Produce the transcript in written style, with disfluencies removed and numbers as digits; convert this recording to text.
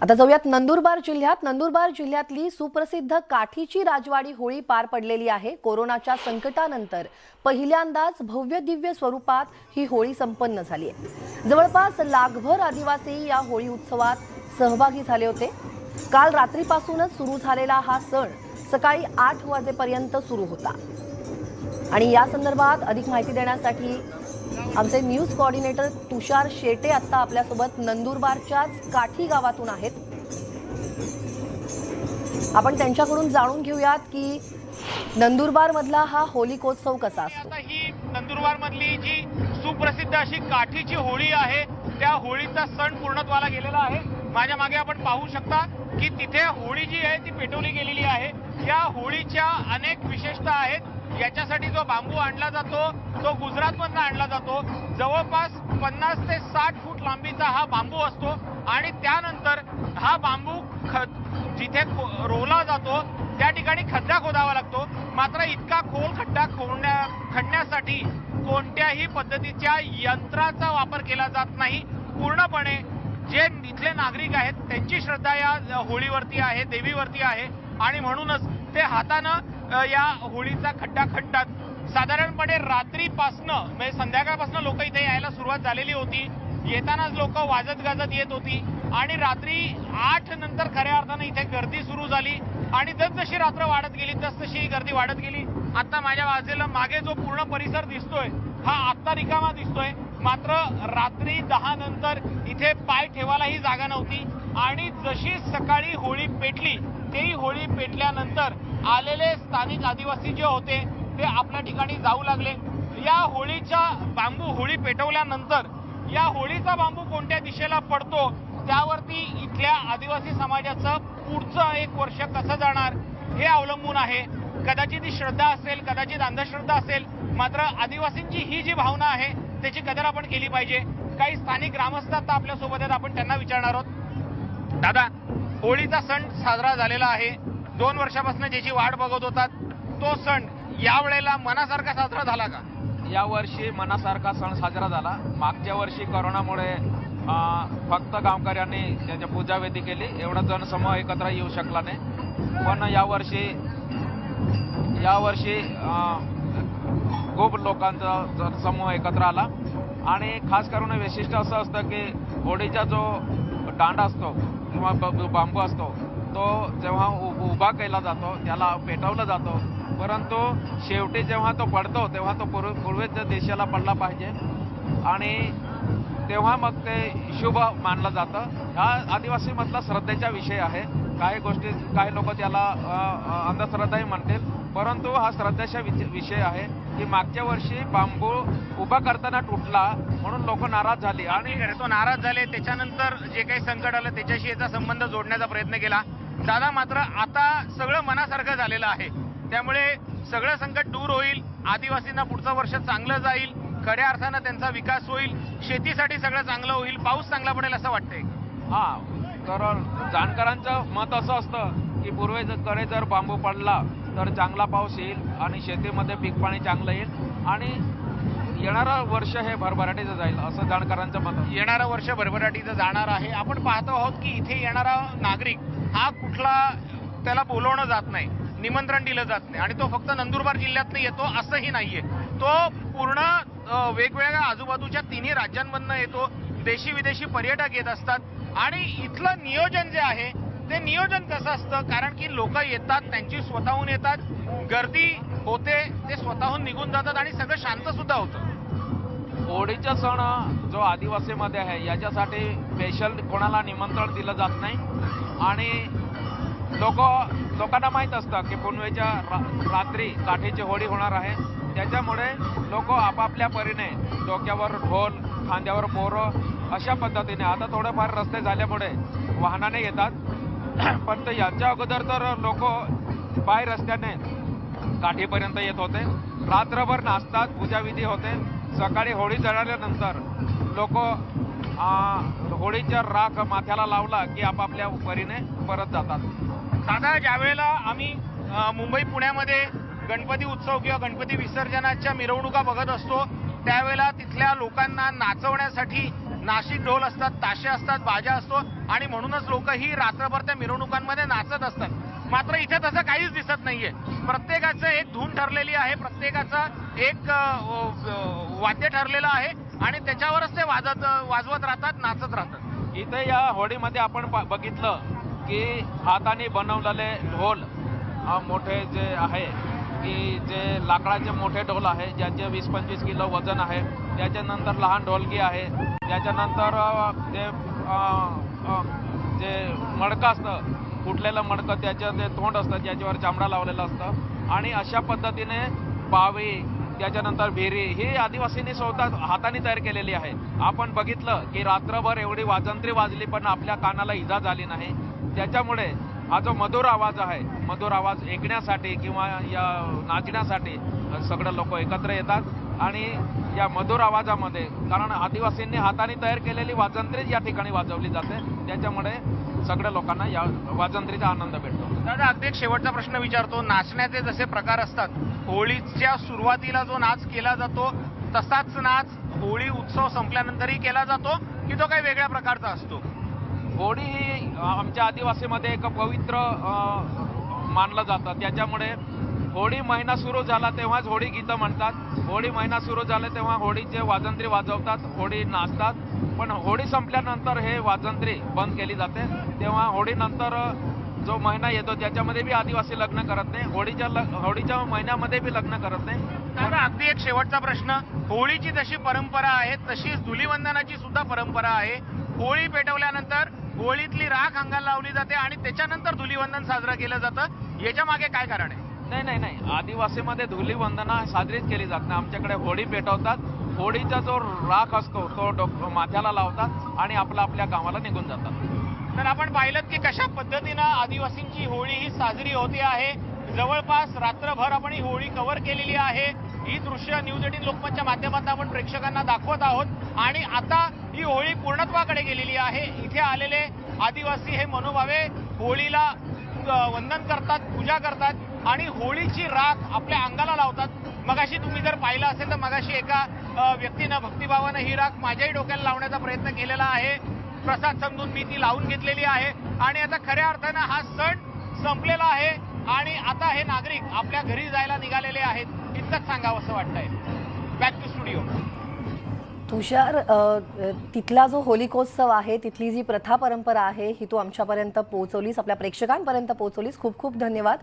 आता जाऊयात नंदुरबार जिल्ह्यातली सुप्रसिद्ध काठीची राजवाडी होळी पार पडलेली आहे। कोरोनाच्या संकटानंतर पहिल्यांदाच भव्य दिव्य स्वरूपात ही होळी संपन्न झाली आहे। जवळपास लाखभर आदिवासी या होळी उत्सवात सहभागी झाले होते। काल रात्रीपासूनच सुरू झालेला हा सण सकाळी 8 वाजेपर्यंत सुरू होता आणि या संदर्भात अधिक माहिती देण्यासाठी आमचे न्यूज कोऑर्डिनेटर तुषार शेटे आता आपल्यासोबत नंदुरबारच्याच काठी गावातून आहेत। आपण त्यांच्याकडून जाणून घेऊयात की नंदुरबार मधला हा होलिकोत्सव कसा असतो। ही नंदुरबार मधली जी सुप्रसिद्ध अशी काठीची होळी आहे त्या होळीचा सण पूर्णत्वाला गेलेला आहे। माझ्या मागे आपण पाहू शकता की तिथे होळी जी आहे ती पेटवली गेलेली आहे। या होळीच्या अनेक विशेषता आहेत। याच्यासाठी जो बांबू आणला जातो तो गुजरातमधून आणला जातो। जवळपास 50 ते 60 फूट लांबीचा हा बांबू असतो आणि त्यानंतर हा बांबू जिथे रोवला जातो त्या ठिकाणी खड्डा खोदावा लागतो। मात्र इतका खोल खड्डा खणण्यासाठी कोणत्याही पद्धतीच्या यंत्राचा वापर केला जात नाही। पूर्णपणे जे इथले नागरिक आहेत त्यांची श्रद्धा या होळीवरती आहे, देवीवरती आहे आणि म्हणूनच ते हातानं या होळीचा खड्डा खणतात। साधारणपणे रात्रीपासनं म्हणजे संध्याकाळपासून लोक इथे यायला सुरुवात झालेली होती। येतानाच लोक वाजत गाजत येत होती आणि रात्री 8 नंतर खऱ्या अर्थानं इथे गर्दी सुरू झाली आणि जसजशी रात्र वाढत गेली तसतशी गर्दी वाढत गेली। आता माझ्या बाजूला मागे जो पूर्ण परिसर दिसतोय हा आत्ता रिकामा दिसतोय। मात्र रात्री 10 नंतर इथे पाय ठेवायलाही जागा नव्हती आणि जशी सकाळी होळी पेटली तेही होळी पेटल्यानंतर आलेले स्थानिक आदिवासी जे होते ते आपल्या ठिकाणी जाऊ लागले। या होळीचा बांबू होळी पेटवल्यानंतर या होळीचा बांबू कोणत्या दिशेला पडतो त्यावरती इथल्या आदिवासी समाजाचं पुढचं 1 वर्ष कसं जाणार हे अवलंबून आहे। कदाचित ही श्रद्धा असेल, कदाचित अंधश्रद्धा असेल, मात्र आदिवासींची ही जी भावना आहे त्याची कदर आपण केली पाहिजे। काही स्थानिक ग्रामस्थ आता आपल्या सोबत आहेत, आपण त्यांना विचारणार आहोत। दादा, होळीचा सण साजरा झालेला आहे। 2 वर्षापासून ज्याची वाट बघत होतात तो सण यावेळेला मनासारखा साजरा झाला का? या वर्षी मनासारखा सण साजरा झाला। मागच्या वर्षी कोरोनामुळे फक्त गावकऱ्यांनी त्याच्या पूजाविधी केली, एवढा जनसमूह एकत्र येऊ शकला नाही। पण यावर्षी खूप लोकांचा जनसमूह एकत्र आला आणि खास करून वैशिष्ट्य असं असतं की होळीचा जो दांडा असतो किंवा बांबू असतो तो जेव्हा उभा केला जातो त्याला पेटवला जातो, परंतु शेवटी जेव्हा तो पडतो तेव्हा तो पूर्वेच्या दिशेला पडला पाहिजे आणि तेव्हा मग ते शुभ मानलं जातं। हा आदिवासीमधला श्रद्धेचा विषय आहे। काही लोक त्याला अंधश्रद्धाही म्हणतील, परंतु हा श्रद्धेचा विषय आहे की मागच्या वर्षी बांबू उभा करताना तुटला म्हणून लोक नाराज झाले आणि तो नाराज झाले। त्याच्यानंतर जे काही संकट आलं त्याच्याशी याचा संबंध जोडण्याचा प्रयत्न केला। दादा, मात्र आता सगळं मनासारखं झालेलं आहे, त्यामुळे सगळं संकट दूर होईल, आदिवासींना पुढचं वर्ष चांगलं जाईल, खऱ्या अर्थानं त्यांचा विकास होईल, शेतीसाठी सगळं चांगलं होईल, पाऊस चांगला पडेल असं वाटतंय। तर जाणकारांचं मत असं असतं की पूर्वेकडे जर बांबू पडला तर चांगला पाऊस येईल आणि शेतीमध्ये पीक पाणी चांगलं येईल आणि येणारं वर्ष हे भरभराटीचं जाईल असं जाणकारांचं मत आहे। येणारं वर्ष भरभराटीचं जाणार आहे। आपण पाहतो आहोत की इथे येणारा नागरिक हा कुठला त्याला बोलवणं जात नाही, निमंत्रण दिलं जात नाही आणि तो फक्त नंदुरबार जिल्ह्यातनं येतो असंही नाहीये। तो पूर्ण वेगवेगळ्या आजूबाजूच्या 3ही राज्यांमधनं येतो। देशी विदेशी पर्यटक येत असतात आणि इथलं नियोजन जे आहे ते नियोजन कसं असतं, कारण की लोक येतात, त्यांची स्वतःहून येतात, गर्दी होते, ते स्वतःहून निघून जातात आणि सगळं शांत सुद्धा होतं। होळीचा सण जो आदिवासीमध्ये आहे याच्यासाठी स्पेशल कोणाला निमंत्रण दिलं जात नाही आणि लोकांना माहीत असतं की पुनवेच्या रात्री काठीची होळी होणार आहे, त्याच्यामुळे लोक आपापल्या परीने डोक्यावर ढोल, खांद्यावर बोरं अशा पद्धतीने, आता थोडेफार रस्ते झाल्यामुळे वाहनाने येतात, पण याच्या अगोदर तर लोक पाय रस्त्याने काठीपर्यंत येत होते, रात्रभर नाचतात, पूजाविधी होते। सकाळी होळी जळाल्यानंतर लोक होळीचा राख माथ्याला लावला की आपापल्या परीने परत जातात। दादा, ज्यावेळेला आम्ही मुंबई पुण्यामध्ये गणपती उत्सव किंवा गणपती विसर्जनाच्या मिरवणुका बघत असतो त्यावेळेला तिथल्या लोकांना नाचवण्यासाठी नाशिक ढोल असतात, ताशे असतात, बाजा असतो आणि म्हणूनच लोक ही रात्रभर त्या मिरवणुकांमध्ये नाचत असतात। मात्र इथे तसं काहीच दिसत नाहीये। प्रत्येकाचं एक धून ठरलेली आहे, प्रत्येकाचा एक वाद्य ठरलेलं आहे आणि त्याच्यावरच ते वाजवत राहतात, नाचत राहतात। इथे या होळीमध्ये आपण बघितलं की हाताने बनवलेले ढोल मोठे जे आहे की जे लाकडाचे मोठे ढोल आहे ज्याचे 20-25 किलो वजन आहे, त्याच्यानंतर लहान ढोलकी आहे, त्याच्यानंतर जे मडकं असतं, फुटलेलं मडकं, त्याचं ते तोंड असतं ज्याच्यावर चामडा लावलेला असतं आणि अशा पद्धतीने बावी, त्याच्यानंतर भिरी ही आदिवासींनी स्वतः हाताने तयार केलेली आहे। आपण बघितलं की रात्रभर एवढी वाजंत्री वाजली पण आपल्या कानाला इजा झाली नाही। त्याच्यामुळे हा जो मधुर आवाज आहे, मधुर आवाज ऐकण्यासाठी किंवा या नाचण्यासाठी सगळे लोक एकत्र येतात आणि या मधुर आवाजामध्ये, कारण आदिवासींनी हाताने तयार केलेली वाजंत्रीच या ठिकाणी वाजवली जाते, त्याच्यामुळे सगळ्या लोकांना या वाजंत्रीचा आनंद भेटतो। दादा, अगदी एक शेवटचा प्रश्न विचारतो। नाचण्याचे जसे प्रकार असतात, होळीच्या सुरुवातीला जो नाच केला जातो तसाच नाच होळी उत्सव संपल्यानंतरही केला जातो की तो काही वेगळ्या प्रकारचा असतो? होळी ही आमच्या आदिवासीमध्ये एक पवित्र मानलं जातं, त्याच्यामुळे होळी महिना सुरू झाला तेव्हाच होळी गीतं म्हणतात, होळी महिना सुरू झाला तेव्हा होळीचे वाजंत्री वाजवतात, होळी नाचतात, पण होळी संपल्यानंतर हे वाजंत्री बंद केली जाते। तेव्हा होळीनंतर जो महिना येतो त्याच्यामध्ये बी आदिवासी लग्न करत नाही, होळीच्या महिन्यामध्ये बी लग्न करत नाही। दादा, अगदी एक शेवटचा प्रश्न। होळीची जशी परंपरा आहे तशीच धुलीवंदनाची सुद्धा परंपरा आहे। होळी पेटवल्यानंतर होळीतली राख अंगाला लावली जाते आणि त्याच्यानंतर धुलीवंदन साजरं केलं जातं, याच्या मागे काय कारण आहे? नाही, आदिवासीमध्ये धुलीवंदना साजरीच केली जात नाही। आमच्याकडे होळी पेटवतात, होळीचा जो राख असतो तो माथ्याला लावतात आणि आपल्या गावाला निघून जातात। तर आपण पाहिलं की कशा पद्धतीनं आदिवासींची होळी ही साजरी होते आहे। जवळपास रात्रभर आपण ही होळी कव्हर केलेली आहे। ही दृश्य न्यूज 18 लोकमतच्या माध्यमातून आपण प्रेक्षकांना दाखवत आहोत आणि आता ही होळी पूर्णत्वाकडे गेलेली आहे। इथे आलेले आदिवासी हे मनोभावे होळीला वंदन करतात, पूजा करतात आणि होळीची राख आपल्या अंगाला लावतात। मगाशी तुम्ही जर पाहिलं असेल तर मगाशी एका व्यक्तीनं भक्तिभावानं ही राख माझ्याही डोक्याला लावण्याचा प्रयत्न केलेला आहे। प्रसाद समजून मी ती लावून घेतलेली आहे आणि आता खऱ्या अर्थानं हा सण संपलेला आहे आणि आता हे नागरिक आपल्या घरी जायला निघालेले आहेत, इतकंच सांगावं असं वाटतंय। Back to studio. तुषार, तिथला जो होलिकोत्सव आहे, तिथली जी प्रथा परंपरा आहे ही तू आमच्यापर्यंत पोहोचवलीस, आपल्या प्रेक्षकांपर्यंत पोहोचवलीस, खूप खूप धन्यवाद।